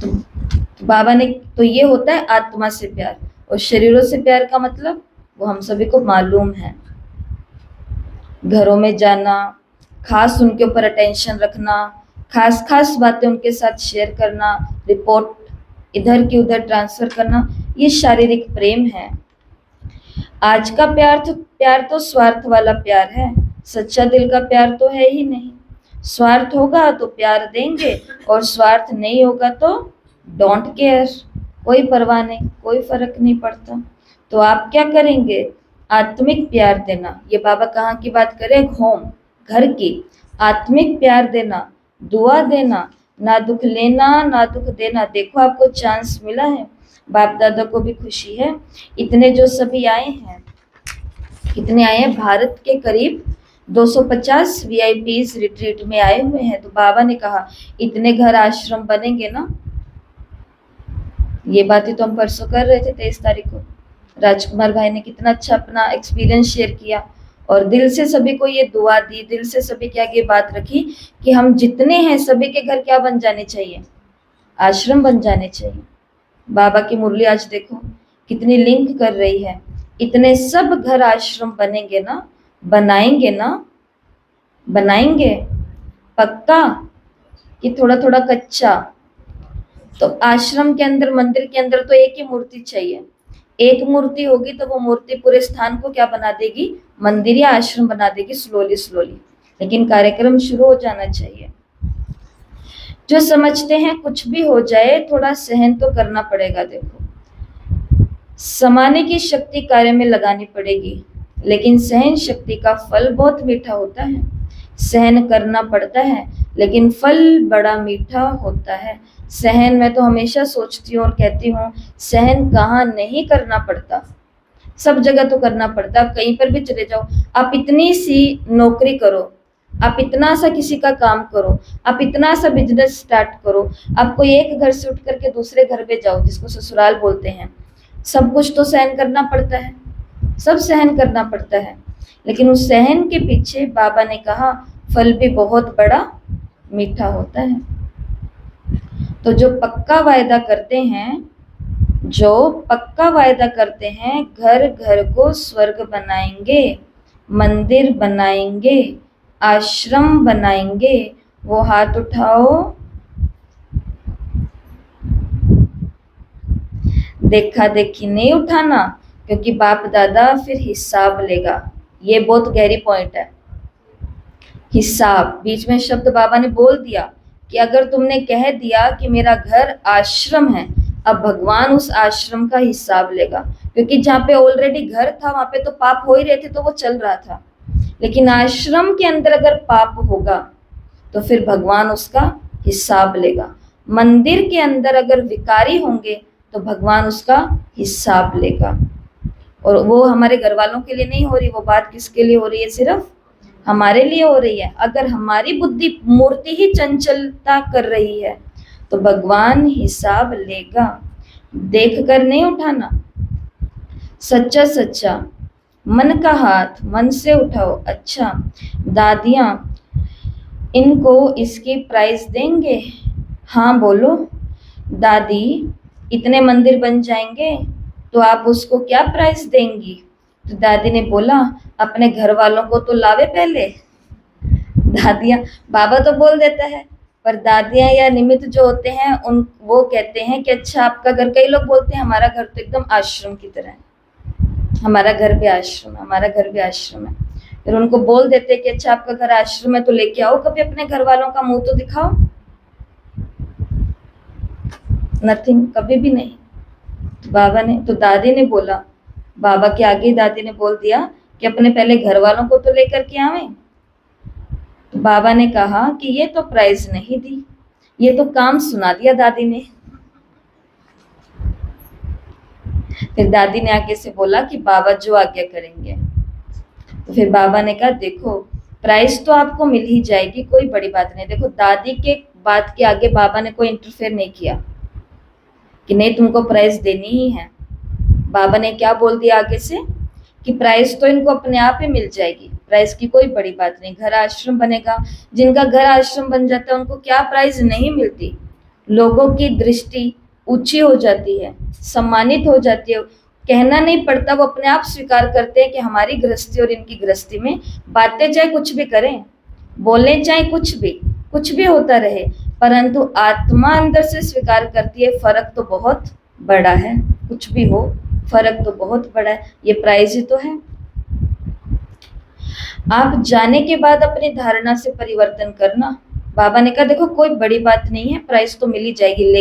तो बाबा ने, तो ये होता है आत्मा से प्यार, और शरीरों से प्यार का मतलब वो हम सभी को मालूम है। घरों में जाना, खास उनके ऊपर अटेंशन रखना, खास खास बातें उनके साथ शेयर करना, रिपोर्ट इधर की उधर ट्रांसफर करना, ये शारीरिक प्रेम है। आज का प्यार तो स्वार्थ वाला प्यार है, सच्चा दिल का प्यार तो है ही नहीं। स्वार्थ होगा तो प्यार देंगे, और स्वार्थ नहीं होगा तो डोंट केयर, कोई परवाह नहीं, कोई फर्क नहीं पड़ता। तो आप क्या करेंगे? आत्मिक प्यार देना। ये बाबा कहाँ की बात करें? होम, घर की। आत्मिक प्यार देना, दुआ देना, ना दुख लेना ना दुख देना। देखो आपको चांस मिला है, बाप दादा को भी खुशी है। इतने जो सभी आए हैं, कितने आए हैं? भारत के करीब 250 VIPs रिट्रीट में आए हुए हैं। तो बाबा ने कहा इतने घर आश्रम बनेंगे ना। ये बातें तो हम परसों कर रहे थे 23 तारीख को। राजकुमार भाई ने कितना अच्छा अपना एक्सपीरियंस शेयर किया, और दिल से सभी को ये दुआ दी, दिल से सभी के आगे बात रखी कि हम जितने हैं सभी के घर क्या बन जाने चाहिए? आश्रम बन जाने चाहिए। बाबा की मुरली आज देखो कितनी लिंक कर रही है। इतने सब घर आश्रम बनेंगे ना, बनाएंगे ना, बनाएंगे पक्का कि थोड़ा थोड़ा कच्चा? तो आश्रम के अंदर, मंदिर के अंदर तो एक ही मूर्ति चाहिए। एक मूर्ति होगी तो वो मूर्ति पूरे स्थान को क्या बना देगी? मंदिर या आश्रम बना देगी, स्लोली स्लोली। लेकिन कार्यक्रम शुरू हो जाना चाहिए। जो समझते हैं कुछ भी हो जाए, थोड़ा सहन तो करना पड़ेगा। देखो, समाने की शक्ति कार्य में लगानी पड़ेगी, लेकिन सहन शक्ति का फल बहुत मीठा होता है। सहन करना पड़ता है, लेकिन फल बड़ा मीठा होता है। सहन, मैं तो हमेशा सोचती हूँ और कहती हूँ, सहन कहाँ नहीं करना पड़ता, सब जगह तो करना पड़ता। आप कहीं पर भी चले जाओ, आप इतनी सी नौकरी करो, आप इतना सा किसी का काम करो, आप इतना सा बिजनेस स्टार्ट करो, आप कोई एक घर से उठ करके दूसरे घर पे जाओ जिसको ससुराल बोलते हैं, सब कुछ तो सहन करना पड़ता है, सब सहन करना पड़ता है। लेकिन उस सहन के पीछे बाबा ने कहा फल भी बहुत बड़ा मीठा होता है। तो जो पक्का वायदा करते हैं, जो पक्का वायदा करते हैं, घर घर को स्वर्ग बनाएंगे, मंदिर बनाएंगे, आश्रम बनाएंगे, वो हाथ उठाओ। देखा देखी नहीं उठाना, क्योंकि बाप दादा फिर हिसाब लेगा। ये बहुत गहरी पॉइंट है। हिसाब, बीच में शब्द बाबा ने बोल दिया कि अगर तुमने कह दिया कि मेरा घर आश्रम है, अब भगवान उस आश्रम का हिसाब लेगा, क्योंकि जहाँ पे ऑलरेडी घर था वहां पे तो पाप हो ही रहे थे, तो वो चल रहा था। लेकिन आश्रम के अंदर अगर पाप होगा तो फिर भगवान उसका हिसाब लेगा। मंदिर के अंदर अगर विकारी होंगे तो भगवान उसका हिसाब लेगा। और वो हमारे घर वालों के लिए नहीं हो रही, वो बात किसके लिए हो रही है? सिर्फ हमारे लिए हो रही है। अगर हमारी बुद्धि मूर्ति ही चंचलता कर रही है तो भगवान हिसाब लेगा। देख कर नहीं उठाना, सच्चा सच्चा मन का हाथ मन से उठाओ। अच्छा दादियाँ, इनको इसकी प्राइस देंगे? हाँ बोलो। दादी, इतने मंदिर बन जाएंगे तो आप उसको क्या प्राइस देंगी? तो दादी ने बोला, अपने घर वालों को तो लावे पहले। दादियाँ, बाबा तो बोल देता है, पर दादियाँ या निमित्त जो होते हैं उन वो कहते हैं कि अच्छा आपका घर, कई लोग बोलते हैं हमारा घर तो एकदम आश्रम की तरह है, हमारा घर भी आश्रम है, हमारा घर भी आश्रम है। फिर उनको बोल देते कि अच्छा आपका घर आश्रम है तो लेके आओ, कभी अपने घर वालों का मुंह तो दिखाओ। नथिंग, कभी भी नहीं। तो बाबा ने, तो दादी ने बोला, बाबा के आगे दादी ने बोल दिया कि अपने पहले घर वालों को तो लेकर के आवे। तो बाबा ने कहा कि ये तो प्राइज नहीं दी, ये तो काम सुना दिया दादी ने। फिर दादी ने आगे से बोला कि बाबा जो आज्ञा करेंगे। तो फिर बाबा ने कहा देखो प्राइस तो आपको मिल ही जाएगी, कोई बड़ी बात नहीं। देखो दादी के बात के आगे बाबा ने कोई इंटरफेयर नहीं किया कि नहीं तुमको प्राइस देनी ही है। बाबा ने क्या बोल दिया आगे से कि प्राइस तो इनको अपने आप ही मिल जाएगी, प्राइस की कोई बड़ी बात नहीं। घर आश्रम बनेगा, जिनका घर आश्रम बन जाता है उनको क्या प्राइस नहीं मिलती। लोगों की दृष्टि ऊंची हो जाती है, सम्मानित हो जाती है, कहना नहीं पड़ता, वो अपने आप स्वीकार करते हैं कि हमारी गृहस्थी और इनकी गृहस्थी में बातें चाहे कुछ भी करें, बोले चाहे कुछ भी होता रहे, परंतु आत्मा अंदर से स्वीकार करती है फर्क तो बहुत बड़ा है, कुछ भी हो फर्क तो बहुत बड़ा है, ये प्राइज ही तो है। आप जाने के बाद अपनी धारणा से परिवर्तन करना। बाबा ने कहा देखो कोई बड़ी बात नहीं है, प्राइस तो मिल ही जाएगी,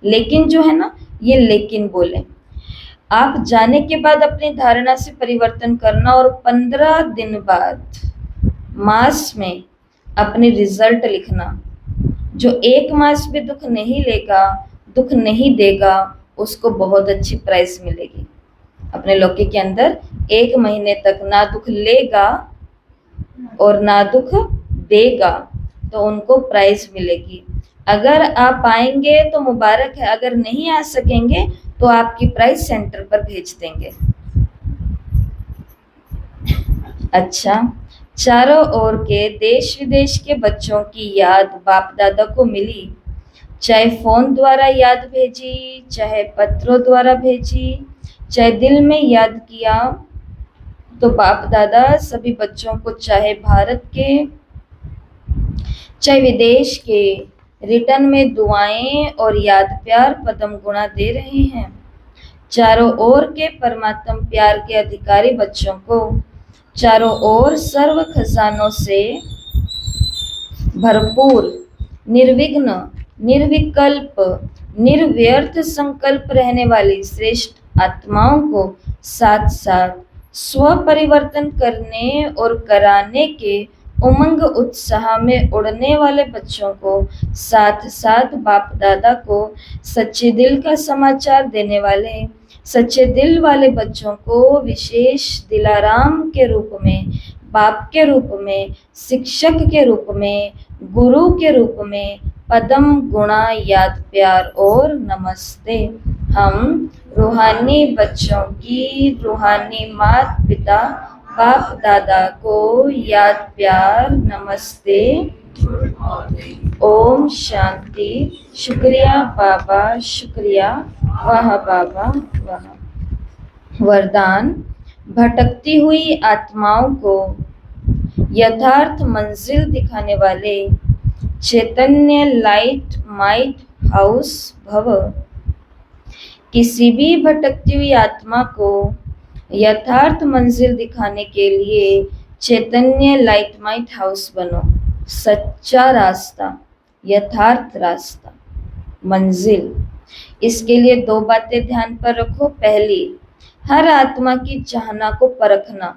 लेकिन जो है ना, ये लेकिन बोले। आप जाने के बाद अपनी धारणा से परिवर्तन करना और 15 दिन बाद मास में अपनी रिजल्ट लिखना। जो 1 मास भी दुख नहीं लेगा, दुख नहीं देगा, उसको बहुत अच्छी प्राइस मिलेगी। अपने लौकिक के अंदर 1 महीने तक ना दुख लेगा और ना दुख देगा तो उनको प्राइस मिलेगी। अगर आप आएंगे तो मुबारक है, अगर नहीं आ सकेंगे तो आपकी प्राइस सेंटर पर भेज देंगे। अच्छा, चारों ओर के देश विदेश के बच्चों की याद बाप दादा को मिली, चाहे फोन द्वारा याद भेजी, चाहे पत्रों द्वारा भेजी, चाहे दिल में याद किया। तो बाप दादा सभी बच्चों को चाहे भारत के चाहे विदेश के रिटर्न में दुआएं और याद प्यार पदम गुणा दे रहे हैं। चारों ओर के परमात्मा प्यार के अधिकारी बच्चों को चारों ओर सर्व खजानों से भरपूर, निर्विघ्न, निर्विकल्प, निर्व्यर्थ संकल्प रहने वाली श्रेष्ठ आत्माओं को साथ साथ स्व परिवर्तन करने और कराने के उमंग उत्साह में उड़ने वाले बच्चों को साथ साथ बाप दादा को सच्चे दिल का समाचार देने वाले सच्चे दिल वाले बच्चों को विशेष दिलाराम के रूप में, बाप के रूप में, शिक्षक के रूप में, गुरु के रूप में पदम गुणा याद प्यार और नमस्ते। हम रूहानी बच्चों की रूहानी माता पिता बाप दादा को याद प्यार नमस्ते, ओम शांति। शुक्रिया बाबा, शुक्रिया, वाह बाबा वाह। वरदान, भटकती हुई आत्माओं को यथार्थ मंजिल दिखाने वाले चैतन्य लाइट माइट हाउस भव। किसी भी भटकती हुई आत्मा को यथार्थ मंजिल दिखाने के लिए चैतन्य लाइट हाउस बनो। सच्चा रास्ता, यथार्थ रास्ता, मंजिल। इसके लिए 2 बातें ध्यान पर रखो। पहली, हर आत्मा की चाहना को परखना।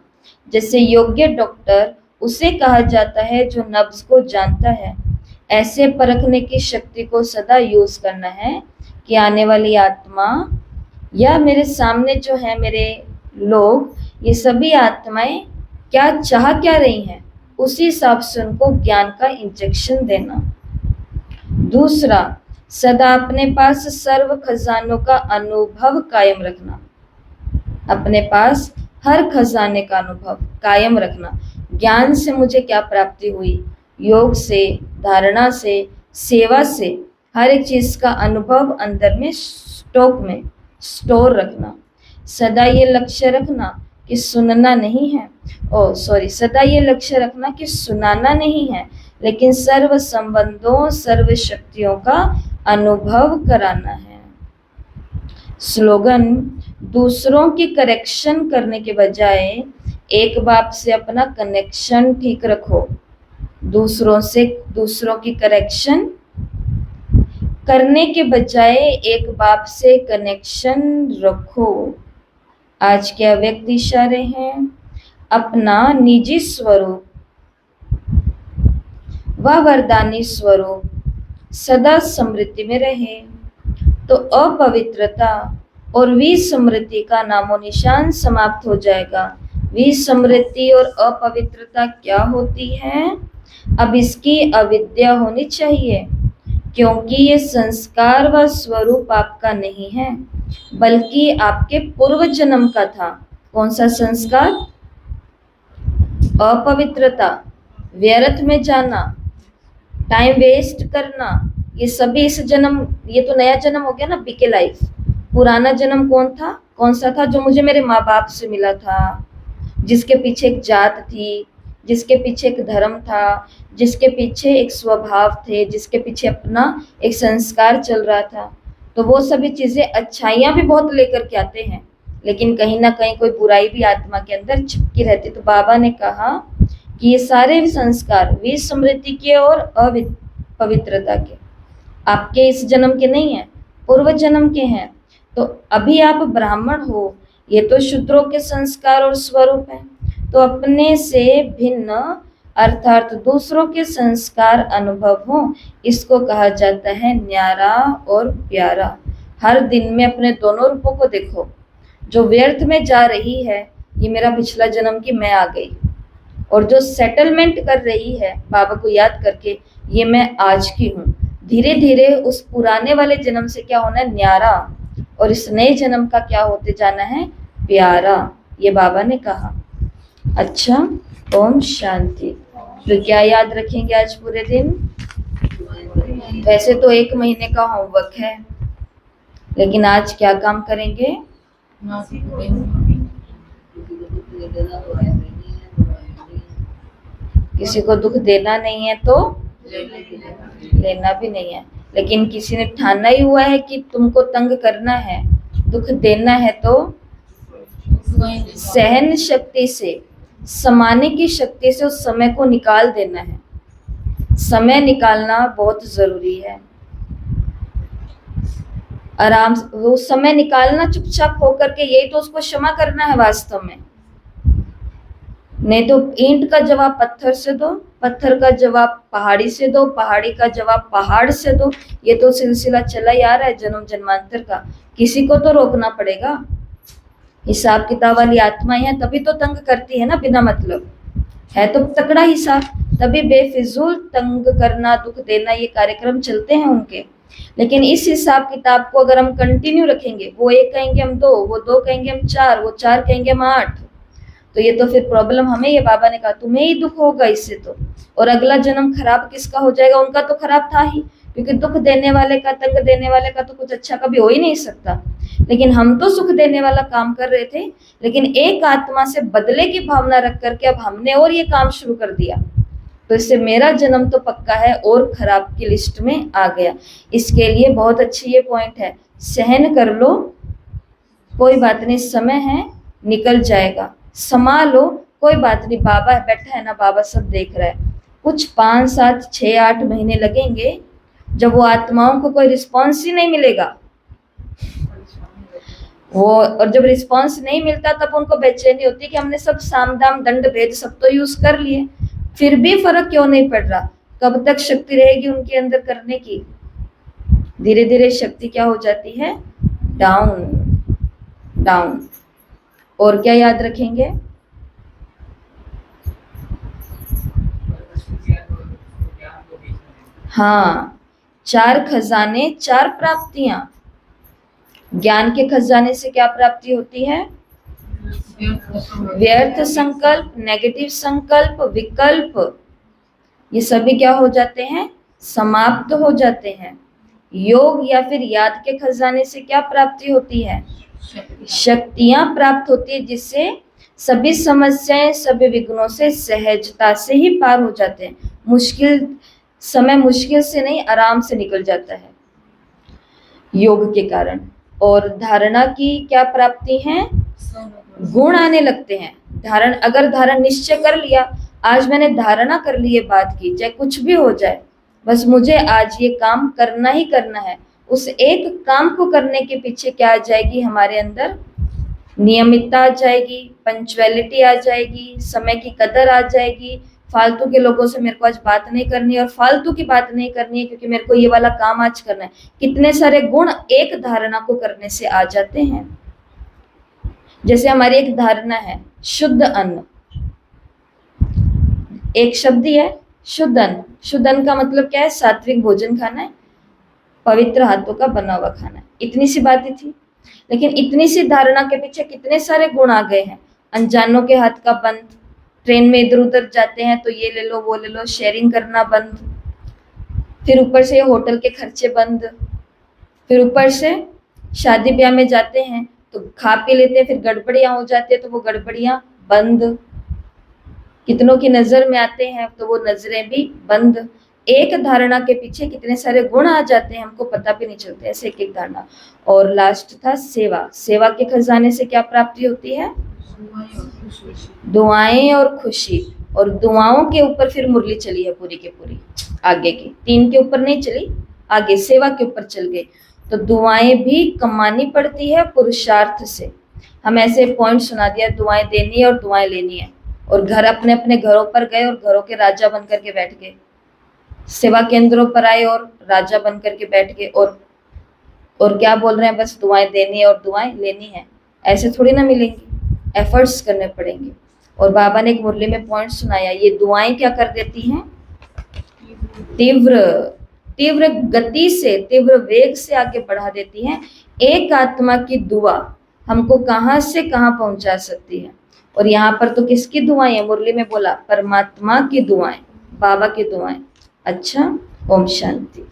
जैसे योग्य डॉक्टर उसे कहा जाता है जो नब्ज को जानता है। ऐसे परखने की शक्ति को सदा यूज करना है कि आने वाली आत्मा या मेरे सामने जो है मेरे लोग, ये सभी आत्माएं क्या रही हैं, उसी हिसाब से उनको ज्ञान का इंजेक्शन देना। दूसरा, सदा अपने पास सर्व खजानों का अनुभव कायम रखना। अपने पास हर खजाने का अनुभव कायम रखना। ज्ञान से मुझे क्या प्राप्ति हुई, योग से, धारणा से, सेवा से, हर एक चीज का अनुभव अंदर में स्टॉक में स्टोर रखना। सदा ये लक्ष्य रखना कि सुनना नहीं है, सदा ये लक्ष्य रखना कि सुनाना नहीं है, लेकिन सर्व संबंधों, सर्व शक्तियों का अनुभव कराना है। स्लोगन, दूसरों की करेक्शन करने के बजाय एक बाप से अपना कनेक्शन ठीक रखो। दूसरों की करेक्शन करने के बजाय एक बाप से कनेक्शन रखो। आज के अव्यक्त इशारे हैं, अपना निजी स्वरूप व वरदानी स्वरूप सदा समृद्धि में रहे, तो अपवित्रता और विस्मृति का नामो निशान समाप्त हो जाएगा। विस्मृति और अपवित्रता क्या होती है? अब इसकी अविद्या होनी चाहिए, क्योंकि ये संस्कार व स्वरूप आपका नहीं है, बल्कि आपके पूर्व जन्म का था। कौन सा संस्कार? अपवित्रता, व्यर्थ में जाना, टाइम वेस्ट करना, ये सभी इस जन्म, ये तो नया जन्म हो गया ना, बीके लाइफ। पुराना जन्म कौन सा था? जो मुझे मेरे माँ बाप से मिला था, जिसके पीछे एक जात थी, जिसके पीछे एक धर्म था, जिसके पीछे एक स्वभाव थे, जिसके पीछे अपना एक संस्कार चल रहा था। तो वो सभी चीजें, अच्छाइयां भी बहुत लेकर के आते हैं, लेकिन कहीं ना कहीं कोई बुराई भी आत्मा के अंदर छिपकी रहती। तो बाबा ने कहा कि ये सारे संस्कार विस्मृति के और अपवित्रता के आपके इस जन्म के नहीं है, पूर्व जन्म के हैं। तो अभी आप ब्राह्मण हो, ये तो शूद्रों के संस्कार और स्वरूप है। तो अपने से भिन्न अर्थात दूसरों के संस्कार अनुभव हो, इसको कहा जाता है न्यारा और प्यारा। हर दिन में अपने दोनों रूपों को देखो। जो व्यर्थ में जा रही है, ये मेरा पिछला जन्म की मैं आ गई, और जो सेटलमेंट कर रही है बाबा को याद करके, ये मैं आज की हूँ। धीरे धीरे उस पुराने वाले जन्म से क्या होना है? न्यारा, और इस नए जन्म का क्या होते जाना है? प्यारा। ये बाबा ने कहा। अच्छा, ओम शांति। तो क्या याद रखेंगे आज पूरे दिन? वैसे तो 1 महीने का होमवर्क है, लेकिन आज क्या काम करेंगे? किसी को दुख देना नहीं है तो लेना भी नहीं है, लेकिन किसी ने ठाना ही हुआ है कि तुमको तंग करना है, दुख देना है, तो सहन शक्ति से, समाने की शक्ति से उस समय को निकाल देना है। समय निकालना बहुत जरूरी है। आराम से वो समय निकालना, चुपचाप होकर के, यही तो उसको क्षमा करना है वास्तव में। नहीं तो ईंट का जवाब पत्थर से दो, पत्थर का जवाब पहाड़ी से दो, पहाड़ी का जवाब पहाड़ से दो। ये तो सिलसिला चला ही आ रहा है जन्म जन्मांतर का। किसी को तो रोकना पड़ेगा। हिसाब किताब वाली आत्माएं हैं, तभी तो तंग करती है ना, बिना मतलब है तो तकड़ा हिसाब, तभी बेफिजूल तंग करना, दुख देना, ये कार्यक्रम चलते हैं उनके। लेकिन इस हिसाब किताब को अगर हम कंटिन्यू रखेंगे, वो 1 कहेंगे हम 2, वो 2 कहेंगे हम 4, वो 4 कहेंगे हम 8, तो ये तो फिर प्रॉब्लम हमें, ये बाबा ने कहा तुम्हें ही दुख होगा इससे तो। और अगला जन्म खराब किसका हो जाएगा? उनका तो खराब था ही, क्योंकि दुख देने वाले का, तंग देने वाले का तो कुछ अच्छा कभी हो ही नहीं सकता। लेकिन हम तो सुख देने वाला काम कर रहे थे, लेकिन एक आत्मा से बदले की भावना रख करके अब हमने और ये काम शुरू कर दिया, तो इससे मेरा जन्म तो पक्का है और खराब की लिस्ट में आ गया। इसके लिए बहुत अच्छी ये पॉइंट है, सहन कर लो कोई बात नहीं, समय है, निकल जाएगा, समा लो, कोई बात नहीं, बाबा बैठा है ना, बाबा सब देख रहा है। कुछ 5, 7, 6, 8 महीने लगेंगे, जब वो आत्माओं को कोई रिस्पॉन्स ही नहीं मिलेगा वो, और जब रिस्पॉन्स नहीं मिलता तब उनको बेचैनी होती है कि हमने सब साम दाम दंड भेद सब तो यूज कर लिए, फिर भी फर्क क्यों नहीं पड़ रहा। कब तक शक्ति रहेगी उनके अंदर करने की? धीरे धीरे शक्ति क्या हो जाती है? Down down. और क्या याद रखेंगे? हाँ, 4 खजाने, 4 प्राप्तियां। ज्ञान के खजाने से क्या प्राप्ति होती है? व्यर्थ संकल्प, नेगेटिव संकल्प, विकल्प, ये सभी क्या हो जाते हैं? समाप्त हो जाते हैं। योग या फिर याद के खजाने से क्या प्राप्ति होती है? शक्तियां प्राप्त होती है, जिससे सभी समस्याएं, सभी विघ्नों से सहजता से ही पार हो जाते हैं। मुश्किल समय मुश्किल से नहीं, आराम से निकल जाता है योग के कारण। और धारणा की क्या प्राप्ति है? गुण आने लगते हैं। धारण, अगर धारण निश्चय कर लिया, आज मैंने धारणा कर ली है बात की, चाहे कुछ भी हो जाए, बस मुझे आज ये काम करना ही करना है, उस एक काम को करने के पीछे क्या आ जाएगी हमारे अंदर? नियमितता आ जाएगी, पंक्चुअलिटी आ जाएगी, समय की कदर आ जाएगी। फालतू के लोगों से मेरे को आज बात नहीं करनी है, और फालतू की बात नहीं करनी है क्योंकि मेरे को ये वाला काम आज करना है। कितने सारे गुण एक धारणा को करने से आ जाते हैं। जैसे हमारी एक धारणा है शुद्ध अन्न, एक शब्द ही है शुद्ध अन्न। शुद्ध अन्न का मतलब क्या है? सात्विक भोजन खाना है, पवित्र हाथों का बना हुआ खाना है। इतनी सी बात ही थी, लेकिन इतनी सी धारणा के पीछे कितने सारे गुण आ गए हैं। अनजानों के हाथ का बंद, ट्रेन में इधर उधर जाते हैं तो ये ले लो वो ले लो, शेयरिंग करना बंद, फिर ऊपर से होटल के खर्चे बंद, फिर ऊपर से शादी ब्याह में जाते हैं तो खा पी लेते हैं, फिर गड़बड़ियां हो जाती है तो वो गड़बड़ियां बंद, कितनों की नजर में आते हैं तो वो नजरें भी बंद। एक धारणा के पीछे कितने सारे गुण आ जाते हैं, हमको पता भी नहीं चलते, ऐसे एक एक धारणा। और लास्ट था सेवा। सेवा के खजाने से क्या प्राप्ति होती है? दुआएं और खुशी। और दुआओं के ऊपर फिर मुरली चली है पूरी की पूरी, आगे की 3 के ऊपर नहीं चली, आगे सेवा के ऊपर चल गई। तो दुआएं भी कमानी पड़ती है पुरुषार्थ से। हम ऐसे पॉइंट सुना दिया, दुआएं देनी है और दुआएं लेनी है, और घर अपने अपने घरों पर गए और घरों के राजा बन करके बैठ गए, सेवा केंद्रों पर आए और राजा बन करके बैठ गए, और क्या बोल रहे हैं? बस दुआएं देनी है और दुआएं लेनी है। ऐसे थोड़ी ना मिलेंगी, एफर्ट्स करने पड़ेंगे। और बाबा ने एक मुरली में पॉइंट सुनाया, ये दुआएं क्या कर देती हैं? तीव्र तीव्र गति से, तीव्र वेग से आगे बढ़ा देती हैं। एक आत्मा की दुआ हमको कहां से कहां पहुंचा सकती है। और यहाँ पर तो किसकी दुआएं है? मुरली में बोला परमात्मा की दुआएं, बाबा की दुआएं। अच्छा, ओम शांति।